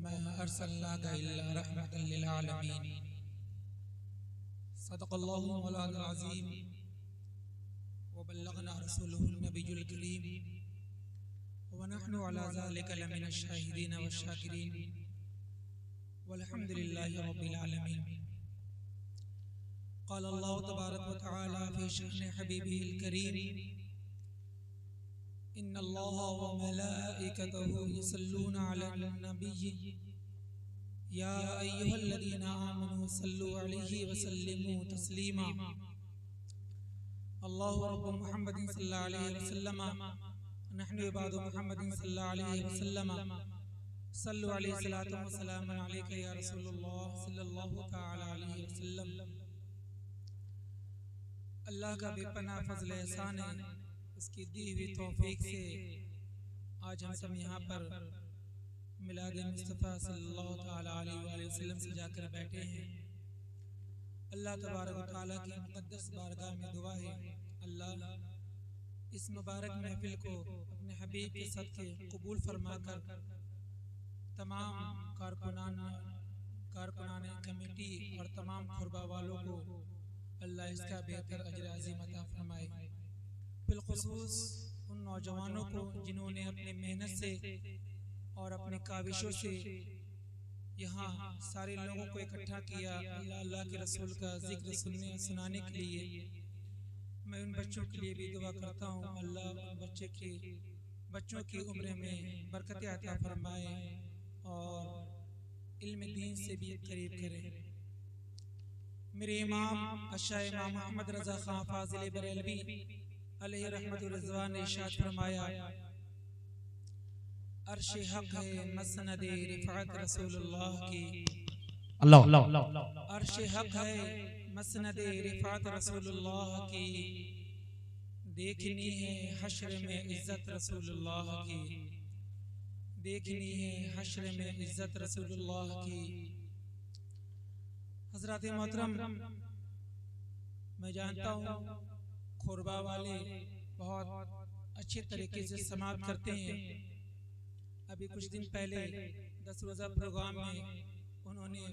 वमा अर्सलनाका इल्ला रहमतल लिल आलमीन। सदक़ल्लाहु मौलाना अज़ीम व बल्लगना रसूलुहुन नबियुल करीम व नहनु अला ज़ालिका लमिनश शाहिदीन व शाकिरीन वल्हम्दुलिल्लाहि रब्बिल आलमीन। क़ाल अल्लाहु तबारक व तआला फ़ी शअनि हबीबिहिल करीम इन्नल्लाहा व मलाइकतहु युसल्लूना अलन नबिय्य या अय्युहल्लज़ीना आमनू सल्लु अलैहि व सल्लिमू तस्लीमा। अल्लाहु रब्बु मुहम्मदिन सल्लल्लाहु अलैहि वसल्लम नहनु इबादु मुहम्मदिन सल्लल्लाहु अलैहि वसल्लम सल्लु अलैहि सलातु व सलामुन अलैका या रसूलुल्लाह सल्लल्लाहु तआला अलैहि वसल्लम। अल्लाह का बेपनाह फज़ल एहसान है, उसकी दी हुई तौफीक से आज हम सब यहाँ पर मिलाद मुस्तफ़ा सल्लल्लाहु तआला अलैहि वसल्लम से जाकर बैठे हैं। अल्लाह तबारक व तआला की मुक़द्दस बारगाह में दुआ है, अल्लाह इस मुबारक महफिल को अपने हबीब के सदक़े कबूल फरमाकर तमाम कारकुनान कमेटी और तमाम खुरबा वालों को अल्लाह इसका बेहतर अजर अज़ीम अता फरमाए। बिलख़ुसूस उन नौजवानों को जिन्होंने अपनी मेहनत से और अपनी काविशों से यहाँ सारे लोगों को इकट्ठा किया अल्लाह के रसूल का जिक्र सुनाने के लिए। मैं उन बच्चों के लिए भी दुआ करता हूँ, अल्लाह उन बच्चों की उम्र में बरकत अता फरमाए और इल्म दीन से भी करीब करे। मेरे इमाम अशाह इमाम मोहम्मद रज़ा खां फाज़िल बरेलवी अलैहि रहमतुर रिज़वान ने इरशाद फरमाया, अर्श हक है मसनद रिफ़अत रसूलुल्लाह की। अल्लाह अर्श हक है मसनद रिफ़अत रसूलुल्लाह की, देखनी है हश्र में इज्जत रसूलुल्लाह की, देखनी है हश्र में इज्जत रसूलुल्लाह की। हज़रात मोहतरम, मैं जानता हूँ खुरबा वाले बहुत अच्छे तरीके से समाप्त करते हैं। अभी कुछ दिन पहले 10 रोज़ा प्रोग्राम में उन्होंने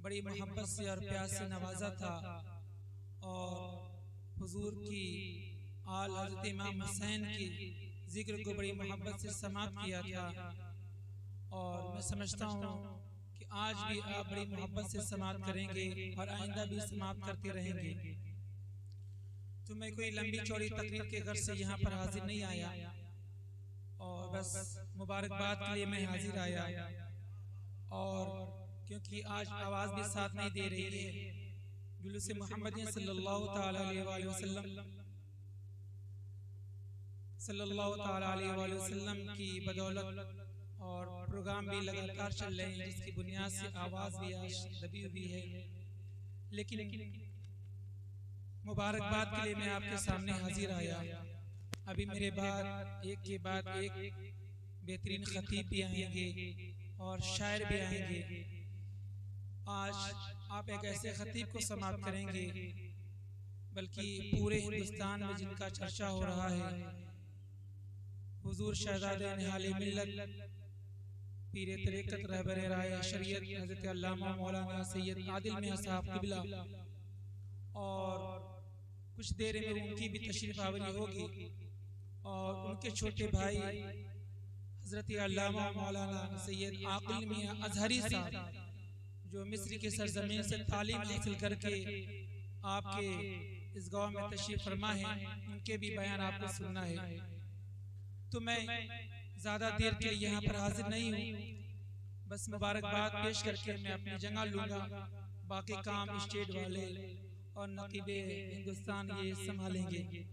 बड़ी मोहब्बत से और प्यार से नवाजा था और हुजूर की आल हज़रत इमाम हुसैन की जिक्र को बड़ी मोहब्बत से समाप्त किया था। और मैं समझता हूँ कि आज भी आप बड़ी मोहब्बत से समाप्त करेंगे और आइंदा भी समाप्त करते रहेंगे। तो मैं कोई लंबी चौड़ी तकरीर के घर से यहाँ पर हाजिर नहीं आया और बस मुबारकबाद के लिए मैं हाजिर आया। और क्योंकि आज आवाज़ भी साथ नहीं दे रही है, जुलूस मुहम्मदी सल्लल्लाहु तआला अलैहि वसल्लम की बदौलत और प्रोग्राम भी लगातार चल रहे हैं, जिसकी बुनियाद से आवाज़ भी आज दबी हुई है। लेकिन मुबारकबाद के लिए मैं आपके सामने हाजिर आया। अभी मेरे बाद एक के बाद एक बेहतरीन खतीब भी आएंगे और शायर भी आएंगे। आज आप एक ऐसे खतीब को समाप्त करेंगे बल्कि पूरे हिंदुस्तान में जिनका चर्चा हो रहा है, हुजूर शहज़ादे निहाले मिल्लत पीर तरीक़त रहबर राय शरीयत हज़रत अल्लामा मौलाना सैयद आदिल मियां साहब क़िबला, और कुछ देर में उनकी भी तशरीफ़ आवरी होगी और उनके छोटे भाई हज़रत अल्लामा मौलाना सैयद आक़िल मियां अज़हरी साहब जो मिस्र की सरज़मीन से तालीम हासिल करके आपके इस गाँव में तशरीफ़ फरमा है, उनके भी बयान आपको सुनना है। तो मैं ज़्यादा देर के लिए यहाँ पर हाजिर नहीं हूँ, बस मुबारकबाद पेश करके मैं अपनी जगह लूँगा। बाकी काम स्टेट वाले और नकीबे हिंदुस्तान ये संभालेंगे।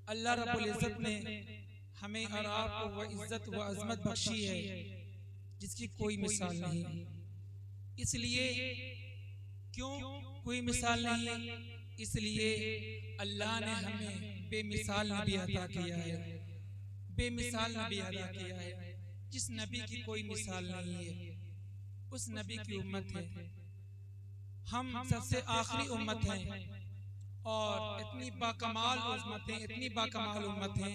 अल्लाह रब्बुल इज़्ज़त ने हमें और आपको वो इज़्ज़त व अज़मत बख्शी है जिसकी कोई मिसाल नहीं। इसलिए क्यों कोई मिसाल नहीं? इसलिए अल्लाह ने हमें बेमिसाल नबी अता किया है, बेमिसाल नबी अता किया है, जिस नबी की कोई मिसाल नहीं है, उस नबी की उम्मत है। हम सबसे आखिरी उम्मत हैं और इतनी बाकमाल उम्मत है, इतनी बाकमाल उम्मत है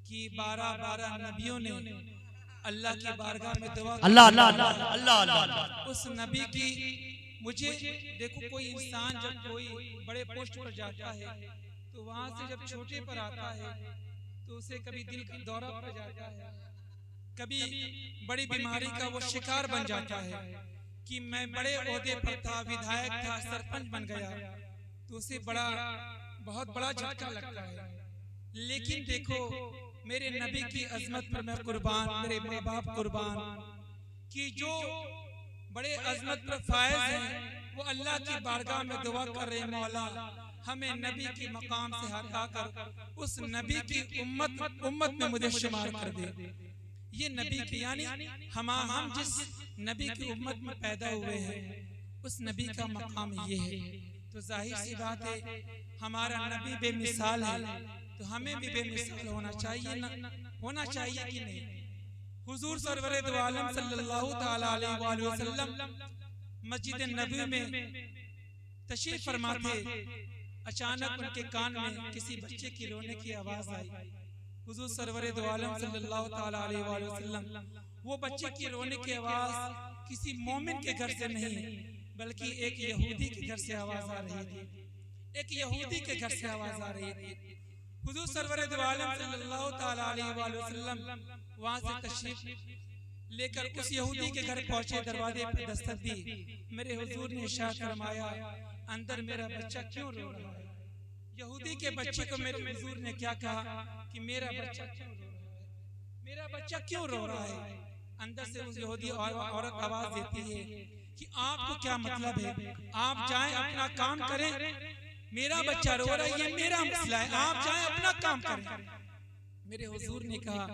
कि 12 नबियों ने अल्लाह की बारगाह में दुआ अल्लाह अल्लाह अल्लाह अल्लाह। उस नबी की मुझे देखो, कोई इंसान जब कोई बड़े पोस्ट पर जाता है तो वहां से जब छोटे पर आता है तो उसे कभी दिल का दौरा पड़ जाता है, कभी बड़ी बीमारी का वो शिकार बन जाता है कि मैं बड़े ओहदे पर था, विधायक था, सरपंच बन गया, तो उसे बहुत बड़ा झटका लगता है। लेकिन देखो, मेरे नबी की अजमत पर मैं कुर्बान, मेरे माँ बाप कुर्बान, कि जो बड़े अजमत पर फायज हैं, वो अल्लाह की बारगाह में दुआ कर रहे, मौला हमें नबी की मकाम से हटा कर उस नबी की उम्मत में मुझे शुमार कर दे। ये नबी की यानी हम जिस नबी की उम्मत में पैदा हुए हैं उस नबी का मकाम ये है। तो जाहिर सी बात है हमारा नबी बेमिसाल है, तो हमें भी बेमिसाल होना चाहिए ना, होना चाहिए कि नहीं। हुजूर सरवरे दो आलम सल्लल्लाहु ताला अलैहि वसल्लम मस्जिद नबवी में तशरीफ फरमा थे। अचानक उनके कान में किसी बच्चे की रोने की आवाज आई। हुजूर सरवरे दो आलम सल्लल्लाहु ताला अलैहि वसल्लम, वो बच्चे की रोने की आवाज किसी मोमिन के घर से नहीं बल्कि एक यहूदी के घर से आवाज आ रही थी, एक यहूदी के घर से आवाज आ रही थी। हुजूर सरवरे दो आलम सल्लल्लाहु ताला अलैहि वसल्लम वहां से तशरीफ लेकर उस यहूदी के घर पहुंचे, दरवाजे पर दस्तक दी। मेरे हुजूर ने इरशाद फरमाया, अंदर मेरा बच्चा क्यों रो रहा है? यहूदी के बच्चे को मेरे हुजूर ने क्या कहा कि मेरा बच्चा क्यों रो रहा है, मेरा बच्चा क्यों रो रहा है? अंदर से उस यहूदी औरत आवाज देती है कि आपको क्या मतलब है, आप जाएं अपना काम करें, मेरा बच्चा रो रहा है, ये मेरा मसला है, आप जाएं अपना काम करें। मेरे हुजूर ने कहा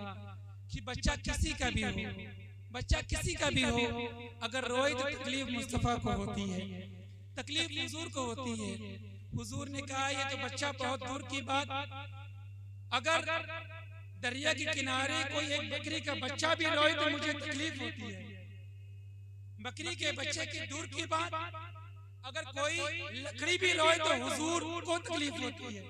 कि बच्चा किसी का भी हो, बच्चा किसी का भी हो, अगर रोए तो तकलीफ मुस्तफा को होती है, तकलीफ हुजूर को होती है। हुजूर ने कहा ये तो बच्चा बहुत दूर की बात, अगर दरिया के किनारे कोई एक बकरी का बच्चा भी रोए तो मुझे तकलीफ होती है। बकरी के बच्चे की दूर की बात, अगर कोई लकड़ी भी रोए तो हुजूर को तकलीफ होती है,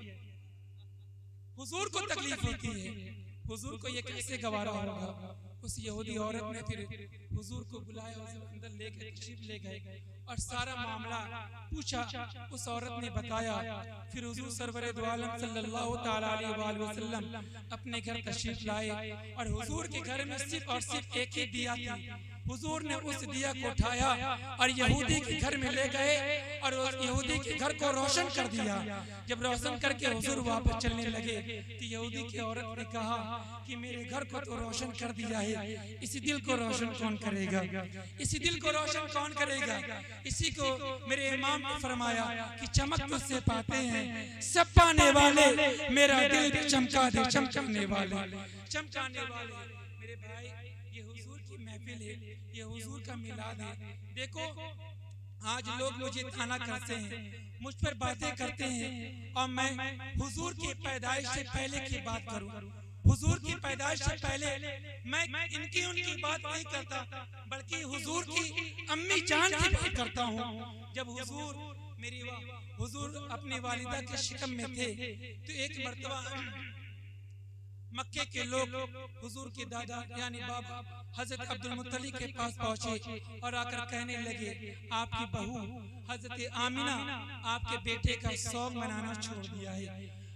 हुजूर को तकलीफ होती है। हुजूर को ये कैसे गवारा होगा? उस यहूदी औरत ने फिर हुजूर को बुलाया, उसे अंदर लेकर तशरीफ ले गए और सारा मामला पूछा। उस औरत ने बताया। फिर हुजूर सरवरे दो आलम सल्लल्लाहु ताला अलैहि वसल्लम अपने घर तशरीफ लाए और हुजूर के घर में सिर्फ और सिर्फ एक ही दिया थी। हुजूर ने उस दिया को उठाया और यहूदी के घर में ले गए और उस यहूदी के घर को रोशन कर दिया। जब रोशन करके हुजूर वापस चलने लगे तो यहूदी की औरत ने कहा कि मेरे घर को तो रोशन कर दिया है, इसी दिल को रोशन कौन करेगा? इसी दिल को रोशन कौन करेगा? इसी को मेरे इमाम ने फरमाया कि चमक तुझसे पाते हैं सब पाने वाले, मेरा दिल भी चमका दे चमकाने वाले, चमकाने वाले। मेरे भाई, ये हुजूर की महफिल है, ये हुजूर का मिलाद है। देखो आज लोग मुझे ताना करते हैं, मुझ पर बातें करते हैं और मैं हुजूर की पैदाइश से पहले की बात करूं, हुजूर की पैदाइश से पहले मैं इनकी उनकी बात नहीं करता बल्कि हुजूर की अम्मी जान की बात करता हूँ। जब हुजूर अपनी वालिदा के शिकम में थे तो एक मर्तबा मक्के के लोग हुजूर के दादा यानी बाबा हजरत अब्दुल मुत्तलिब के पास पहुंचे और आकर कहने लगे, आपकी बहू हजरत आमिना आपके बेटे का शौक मनाना छोड़ दिया है।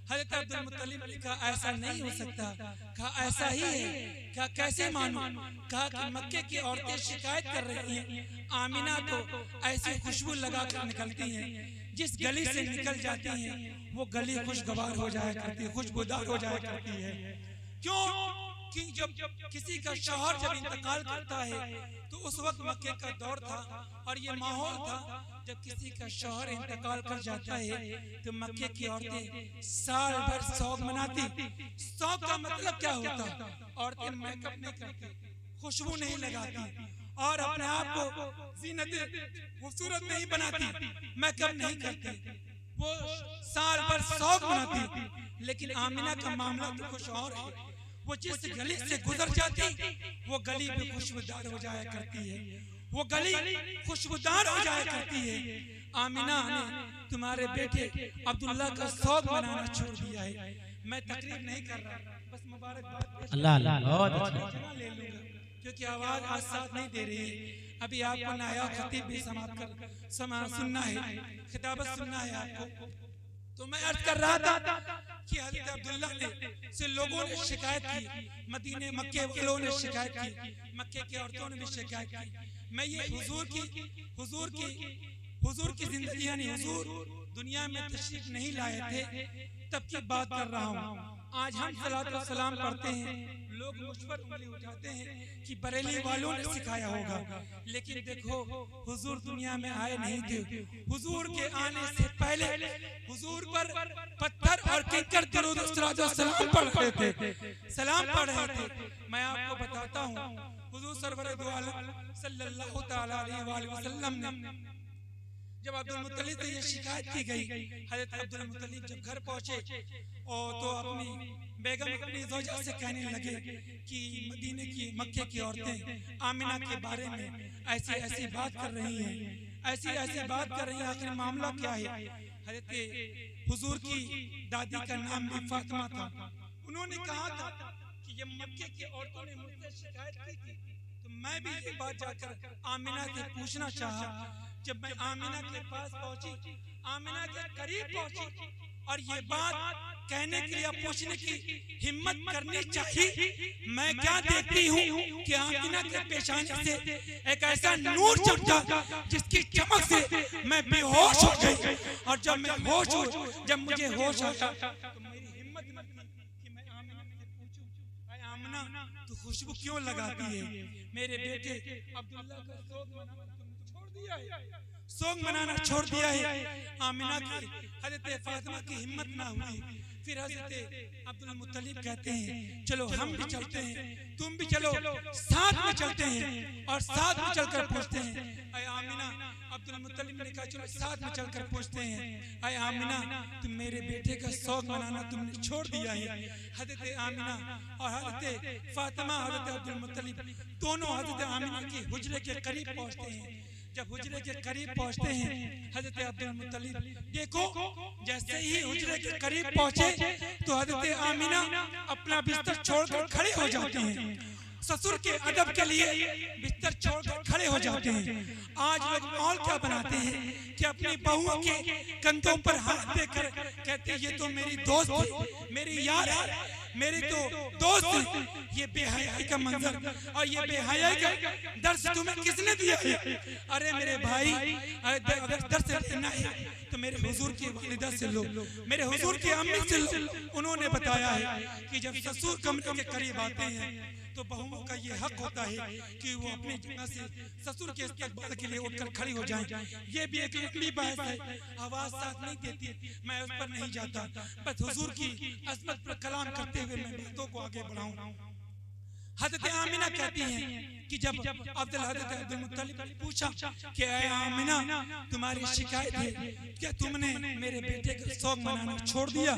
हजरत अब्दुल मुत्तलिब ने कहा ऐसा नहीं हो सकता। कहा ऐसा ही है। कहा कैसे मानूं? कहा कि मक्के की औरतें शिकायत कर रही हैं, आमिना तो ऐसी खुशबू लगाकर निकलती हैं, जिस गली से निकल जाती हैं वो गली खुशगवार हो जाया करती है, खुशबूदार हो जाया करती है। क्यों? कि जब किसी का शौहर जब इंतकाल करता है तो उस वक्त मक्के का दौर था और ये माहौल था, जब किसी का शौहर इंतकाल कर जाता है तो मक्के की औरतें साल भर शौक मनाती। शौक का मतलब क्या होता? औरतें मेकअप नहीं करती, खुशबू नहीं लगाती और अपने आप को जीनत खूबसूरत नहीं बनाती, मेकअप नहीं करती, वो साल भर शौक मनाती। लेकिन आमिना का मामला तो कुछ और है। वो जिस गली से गुजर जाती वो गली भी खुशबूदार हो जाया करती है, वो गली खुशबूदार हो जाया करती है। आमिना ने तुम्हारे बेटे अब्दुल्ला का शौक मनाना छोड़ दिया है। मैं तकरीर नहीं कर रहा, बस मुबारकबाद अल्लाह अल्लाह बहुत अच्छा ले लूंगा क्योंकि आवाज आज साथ नहीं दे रही है। अभी आपको नाया खतीब भी समाप्त कर सुनना है, खिताबत सुनना है आपको। तो मैं अर्ज कर रहा था कि हज़रत अब्दुल्ला ने से लोगों ने शिकायत की, मदीने मक्के वालों ने शिकायत की, मक्के की औरतों ने भी शिकायत की। मैं ये हुजूर की जिंदगी यानी हुजूर दुनिया में तशरीफ नहीं लाए थे तब की बात कर रहा हूँ। आज हम सलात व सलाम पढ़ते हैं, लोग मुझ पर उंगली उठाते हैं कि बरेली वालों ने सिखाया होगा, लेकिन देखो हुजूर दुनिया में आए नहीं थे। हुजूर के आने से पहले हुजूर पर पत्थर और कंकड़ दरूद व सलाम पढ़ रहे थे। मैं आपको बताता हूँ, हुजूर सरवर दो आलम सल्लल्लाहु तआला अलैहि वसल्लम ने जब अब्दुल मुत्तलिब से ये शिकायत की गई, हज़रत अब्दुल मुत्तलिब जब घर पहुंचे और तो अपनी बेगम अपनी ज़ौजा से कहने लगे कि मदीने की मक्के की औरतें आमिना के बारे में ऐसी ऐसी बात कर रही हैं, ऐसी बात कर रही हैं, आखिर मामला क्या है। हज़रत हुजूर की दादी का नाम भी फातिमा था। उन्होंने कहा था कि ये मक्के की औरतों ने मुझसे शिकायत की थी, तो मैं भी ये बात जाकर आमिना से पूछना चाहा। जब मैं आमिना के पास पहुंची, आमिना के करीब पहुंची और ये बात कहने के लिए पूछने की हिम्मत करनी चाहिए, मैं क्या देखती हूँ कि आमिना के पेशाने से एक ऐसा नूर चमका जिसकी चमक से मैं बेहोश हो गई। और जब मैं होश हुई, जब मुझे होश आया तो मेरी हिम्मत न थी कि मैं आमिना से पूछूं, अरे आमिना तू खुशबू क्यों लगाती है? मेरे बेटे अब्दुल्ला का सोग मनाना छोड़ दिया है। आमिना की हज़रत फातिमा की हिम्मत ना हुई। फिर हज़रत अब्दुल मुत्तलिब कहते हैं चलो हम भी चलते हैं, तुम भी चलो, साथ में चलते हैं और साथ में चलकर पूछते हैं। अय आमिना, अब्दुल मुत्तलिब ने कहा चलो साथ में चलकर पूछते हैं। अय आमिना, तुम मेरे बेटे का शौक मनाना तुमने छोड़ दिया है। हज़रत आमिना और हज़रत फातिमा, हज़रत अब्दुल मुत्तलिब दोनों हज़रत आमिना की हुजरे के करीब पहुंचते हैं। जब हुजरे के करीब पहुंचते हैं हज़रत अब्दुल मुत्तलिब, देखो जैसे ही हुजरे के करीब पहुंचे तो हज़रत आमिना अपना बिस्तर छोड़कर खड़े हो जाते हैं। ससुर के अदब के लिए बिस्तर छोड़कर खड़े हो जाते हैं। आज लोग माहौल क्या बनाते हैं कि अपनी बहुओं के कंधों पर हाथ देकर कहते हैं ये तो मेरी दोस्त है, मेरी यार है, मेरे तो दोस्त। ये बेहयाई का मंजर और ये बेहयाई का दर्श तुम्हें किसने दिया है? अरे मेरे भाई, अगर दर्श लेना है तो मेरे हुजूर की वालिदा से लो, मेरे हुजूर की अम्मी से लो। उन्होंने बताया है कि जब ससुर कमरे के करीब आते हैं तो बहुओं का ये हक होता है कि वो अपनी जगह से ससुर के इस्तकबाल के लिए उठकर खड़ी हो जाएं। ये भी एक लंबी बहस है, आवाज साथ नहीं देती, मैं उस पर नहीं जाता। बस हुजूर की अज़मत पर कलाम करते हुए मैं बातों को आगे बढ़ाऊं। हज़रत आमिना कहती हैं कि जब हज़रत अब्दुल मुत्तलिब ने पूछा कि ऐ आमिना, तुम्हारी शिकायत है, क्या तुमने मेरे बेटे का शौक मनाना छोड़ दिया?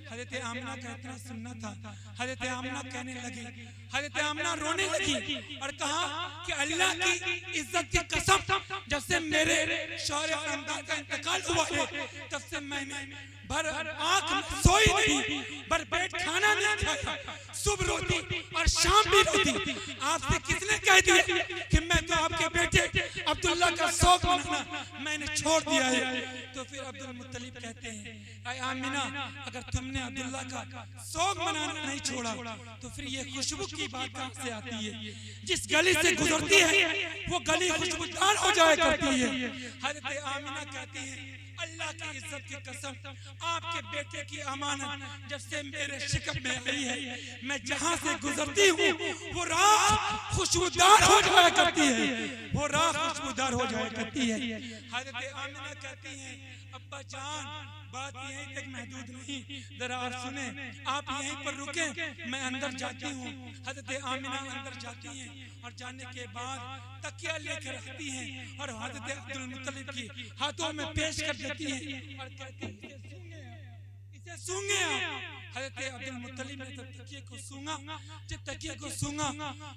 हज़रत आमिना का इतना सुनना था। हज़रत आमिना कहने लगी, हज़रत आमिना रोने लगी और कहा कि अल्लाह की इज्जत की कसम, जब से मेरे शौहर खानदान का इंतकाल हुआ है तब से मैंने भर आंख सोई नहीं, भर पेट खाना नहीं खाया, सुबह रोती और शाम भी रोती। आपसे किसने कह दिया कि मैं तो आपके बेटे अब्दुल्ला का शौक मनाना मैंने छोड़ दिया है? तो फिर अब्दुल मुत्तलिब कहते हैं ऐ आमिना, अगर तुमने अब्दुल्ला का शौक मनाना नहीं छोड़ा तो फिर ये खुशबू की बात कहां से आती है? जिस गली से गुजरती है वो गली खुशबूदार हो जाया करती है। हज़रत आमिना कहती है अल्लाह की इज्जत की कसम, आपके बेटे की अमानत जब से मेरे शिकम में आई है, मैं जहां से गुजरती हूँ वो राह खुशबूदार हो जाया करती है, वो राह खुशबूदार हो जाया करती है। हज़रत आमिना कहती हैं अब्बा जान, बात यहीं तक महदूद नहीं, जरा आप सुने, आप यहीं पर रुके, मैं अंदर जाती हूँ। हज़रत आमिना अंदर जाती हैं और जाने के बाद तकिया लेकर रखती हैं और हज़रत अब्दुल मुत्तलिब की हाथों में पेश कर देती हैं और कहती हैं इसे सूंघे आप। हज़रत अब्दुल मुत्तलिब ने तकिए को सूंघा। जब तकिए को सूंघा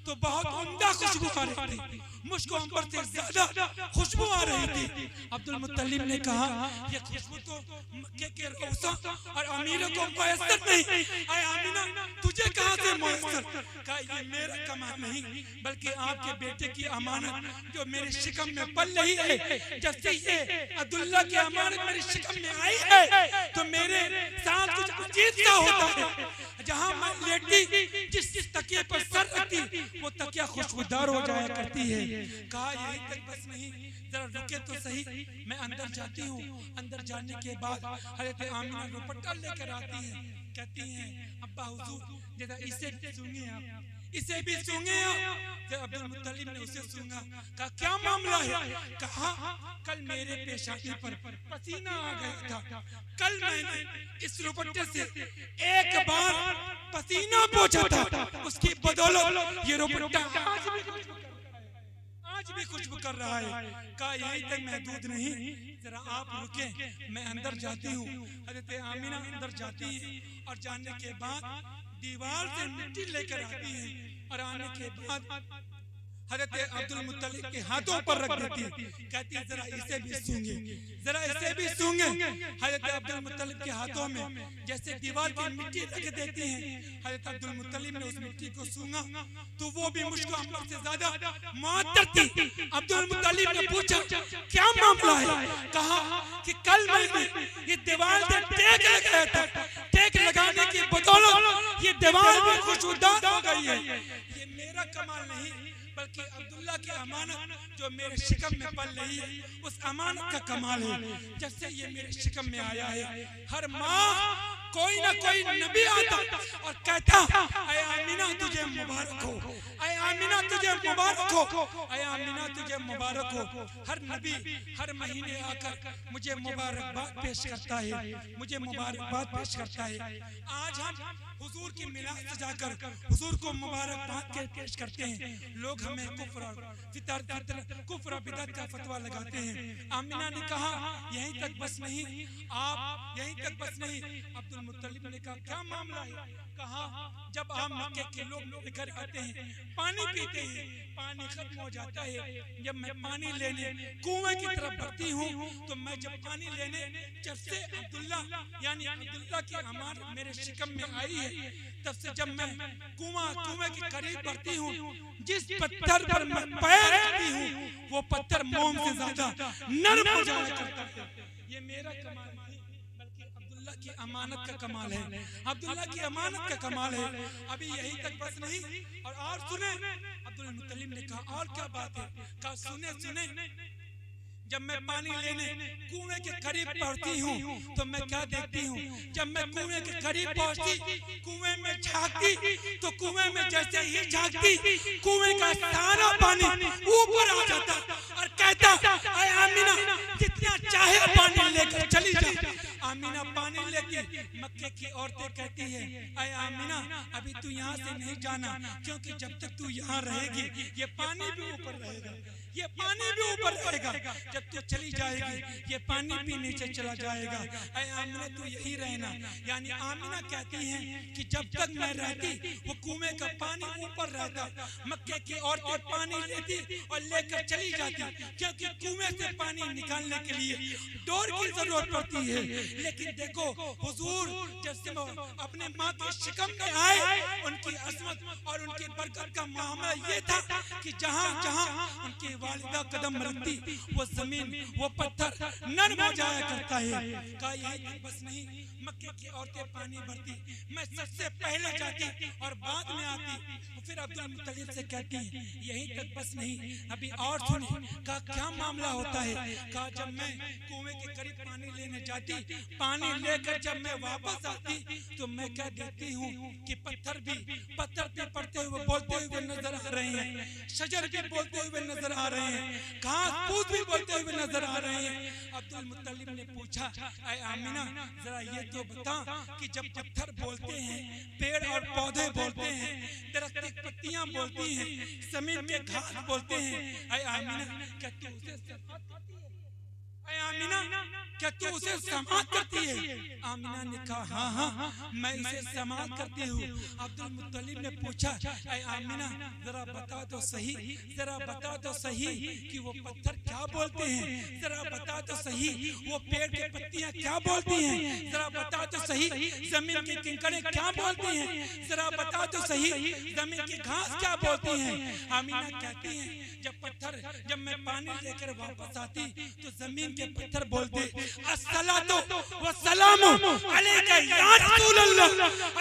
तो बहुत उम्दा खुशबू आ रही थी, मुझको अंबर से ज्यादा खुशबू आ रही थी। अब्दुल मुत्तलिब ने कहा ये खुशबू तो मक्के के रौसा और अमीरों को मुयस्सर नहीं, ऐ आमिना तुझे कहां से मुयस्सर? कहा ये मेरा कमाल नहीं बल्कि आपके बेटे की अमानत जो मेरे शिकम में पल रही है। जब से ये अब्दुल्ला की अमानत मेरे शिकम में आई है तो मेरे साथ कुछ अजीब सा होता है। जहां मैं लेटी जिस तकिए पर सर रखती वो तकिया खुशबूदार हो जाया करती है। कहा यही तक बस नहीं, जरा रुके तो सही, मैं अंदर जाती हूँ। अंदर जाने के बाद हज़रत आमिना दुपट्टा लेकर आती हैं, कहती हैं अब्बा हुजूर जरा इसे सूंघिए आप, इसे भी सूंघे आप। जब अब्दुल मुत्तलिब ने उसे सूंघा, कहा क्या मामला है? कहा कल मेरे पेशानी पर पसीना आ गया था, कल मैंने इस दुपट्टे से एक बार पसीना पोंछा था, उसकी बदौलत ये दुपट्टा आज भी खुशबू कर रहा है। कहा यही तक महदूद नहीं, जरा आप रुके, मैं अंदर जाती हूँ। हज़रत आमिना अंदर जाती है और जाने के बाद दीवार से मिट्टी लेकर आती है और आने के बाद हज़रत अब्दुल मुत्तलिब के हाथों पर रख देती, कहती है जरा इसे भी सूंघे, जरा इसे भी सूंघे। हज़रत अब्दुल मुत्तलिब के हाथों में जैसे दीवार की मिट्टी रख देती हैं, हज़रत अब्दुल मुत्तलिब ने उस मिट्टी को सूंघा तो वो भी मुझको अंबर से ज्यादा मुअत्तर थी। अब्दुल मुत्तलिब ने पूछा क्या मामला है? कहा कि कल मैंने ये दीवार से टेक लगाया था, टेक लगाने की बदौलत ये दीवार भी खुशबूदार हो गई है। ये मेरा कमाल नहीं बल्कि अब्दुल्ला की अमानत जो मेरे शिकम में पल रही है उस अमानत का कमाल है। जब से ये मेरे शिकम में आया है, हर माह कोई ना कोई नबी आता और कहता ऐ आमिना तुझे मुबारक हो, ऐ आमिना तुझे मुबारक हो, ऐ आमिना तुझे मुबारक हो। हर नबी हर महीने आकर मुझे मुबारकबाद पेश करता है, मुझे मुबारकबाद पेश करता है। आज हम हुजूर की मिलाद सजाकर हुजूर को मुबारकबाद पेश करते हैं। लोग हमें कुफ्र बिदअत का फतवा लगाते हैं। आमिना ने कहा यहीं तक बस नहीं, आप यहीं तक बस नहीं। अब्दुल मुत्तलिब ने कहा क्या मामला है? कहा जब आप मक्के के लोग घर आते हैं, पानी पीते हैं, पानी खत्म हो जाता है। जब मैं पानी लेने कुएं की तरफ बढ़ती हूँ तो मैं जब पानी लेने जब से अब्दुल्ला यानी अब्दुल्ला की अमानत मेरे शिकम में आई है, तब से जब मैं कुएं के करीब बढ़ती हूँ, जिस पत्थर पर मैं पैर रखती हूँ वो पत्थर मोम से ज्यादा नरम हो जाया करता है। ये मेरा कमाल नहीं बल्कि अब्दुल्ला की अमानत का कमाल है, अब्दुल्ला की अमानत का कमाल है। अभी यही तक बस नहीं और सुने। अब्दुल मुत्तलिब ने कहा और क्या बात है? कहा सुने सुने, जब मैं पानी लेने कुएं के करीब पहुंचती हूँ तो मैं क्या देखती हूँ? जब मैं कुएं के करीब पहुंचती, कुएं में झांकती तो कुएं में जैसे ही झांकती कुएं का सारा पानी ऊपर आ जाता और कहता ऐ आमिना जितना चाहे पानी लेकर चली जा। आमिना पानी लेती, मक्के की औरतें कहती है ऐ आमिना अभी तू यहाँ से नहीं जाना, क्योंकि जब तक तू यहाँ रहेगी ये पानी भी ऊपर रहेगा, ये पानी भी ऊपर रहेगा। जब तू चली जाएगी ये पानी भी नीचे चला जाएगा। ऐ आमिना तू यही रहना। यानी आमिना कहती हैं कि जब तक मैं रहती वो कुएं का पानी ऊपर रहता, मक्के की औरतें पानी लेती और लेकर चली जाती, क्योंकि कुएं से पानी निकालने के लिए डोर की जरूरत पड़ती है। लेकिन देखो हुजूर जब से अपने माँ के शिकम में आए, उनकी अजमत और उनकी बरकत का मामला ये था कि जहाँ जहाँ उनकी वालिदा कदम रखती वो जमीन वो पत्थर नरम हो जाया करता है। कहा यही बस नहीं, मक्के की औरतें पानी भरती, मैं सबसे पहले जाती और बाद में आती। फिर अब्दुल मुत्तलिब से कहती है यही तक बस नहीं, अभी और सुने। कहा क्या मामला होता है? कहा जब मैं कुएं के करीब पानी लेने जाती, पानी लेकर जब मैं वापस आती तो मैं क्या देखती हूँ कि पत्थर भी पड़ते हुए बोलते हुए नजर आ रहे हैं, शजर भी बोलते हुए नजर आ रहे हैं, घास फूस भी बोलते हुए नजर आ रहे हैं। अब्दुल मुत्तलिब ने पूछा ऐ आमिना जरा ये तो बता कि जब पत्थर बोलते हैं, पेड़ और पौधे बोलते हैं, दरख्त की पत्तियां बोलती हैं, जमीन के घास बोलते हैं, ऐ आमिना क्या तू उसे ऐ आमिना, क्या तू उसे समात करती है? आमिना ने कहा हाँ हाँ मैं इसे समात करती हूँ। अब्दुल मुत्तलिब ने पूछा, ऐ आमिना जरा बता तो सही, जरा बता तो सही कि वो पत्थर क्या बोलते हैं, जरा बता तो सही वो पेड़ की पत्तियां क्या बोलती हैं, जरा बता तो सही जमीन की किंकरें क्या बोलती हैं, जरा बता तो सही जमीन की घास क्या बोलती हैं। आमिना कहती हैं जब मैं पानी लेकर वापस आती तो जमीन के पत्थर बोलते अस्सलातु वस्सलामु अलैका या रसूल अल्लाह,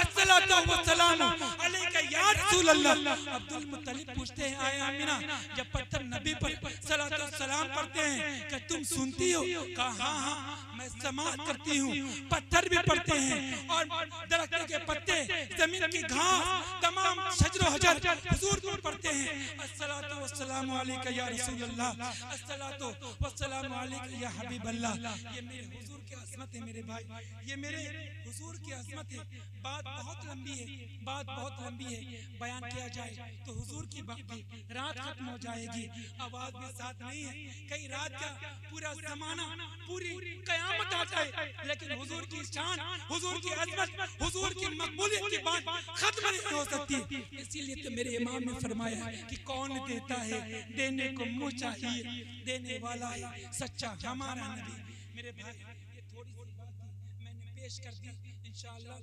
अस्सलातु वस्सलामु अलैका या रसूल अल्लाह। अब्दुल मुत्तलिब पूछते हैं, आए आमिना जब पत्थर नबी पर सलातो सलाम पढ़ते हैं क्या तुम सुनती हो? कहा हाँ हाँ मैं समात करती हूँ। पत्थर भी पढ़ते हैं और दरख्त के पत्ते, जमीन की घास, तमाम शजर हजर हुजूर पर पढ़ते हैं अस्सलातु वस्सलामु अलैका या रसूल अल्लाह, अस्सलातु वस्सलामु अलैका या हबीब अल्लाह। ये मेरे हुजूर की अज़मत है मेरे भाई, ये मेरे हुजूर की अज़मत है। बात बहुत लंबी है, बात बहुत लंबी है, बयान किया जाए तो हुजूर की बात भी रात खत्म हो जाएगी, आवाज भी साथ नहीं है। कई रात का पूरा जमाना, पूरी कयामत आ जाए, लेकिन हुजूर की शान, हुजूर की अज़मत, हुजूर की मकबूलियत की बात खत्म नहीं हो सकती। इसीलिए तो मेरे इमाम ने फरमाया कि कौन देता है देने को मुँह चाहिए, देने वाला है सच्चा हमारा नबी। मेरे भाई ये थोड़ी सी बात थी मैंने पेश कर दी। इंशाअल्लाह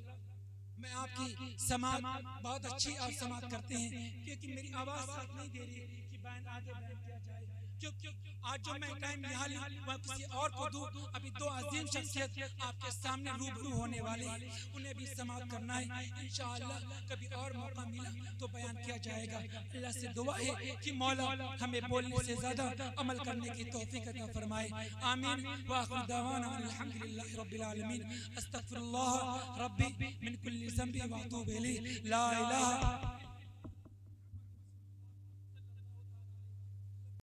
मैं आपकी समात बहुत अच्छी आप समात करते हैं, क्योंकि मेरी आवाज साथ नहीं दे रही कि बयान आगे बयान किया जाए। क्योंकि आज जो मैं टाइम यहाँ ली वह किसी और को दूं। अभी दो अजीम शख्सियत आपके सामने रूबरू होने वाले हैं, उन्हें भी समात करना है। इंशाअल्लाह कभी और मौका मिला तो बयान किया जाएगा। अल्लाह से दुआ है कि मौला हमें बोलने से ज्यादा अमल करने की तौफीक अता फरमाए। आमीन व आखिर दवाना अल्हम्दुलिल्लाहि रब्बिल आलमीन। अस्तगफिरुल्लाह रब्बी मिन कुल्ली ज़ंबि व अतूबु इलैहि। ला इलाहा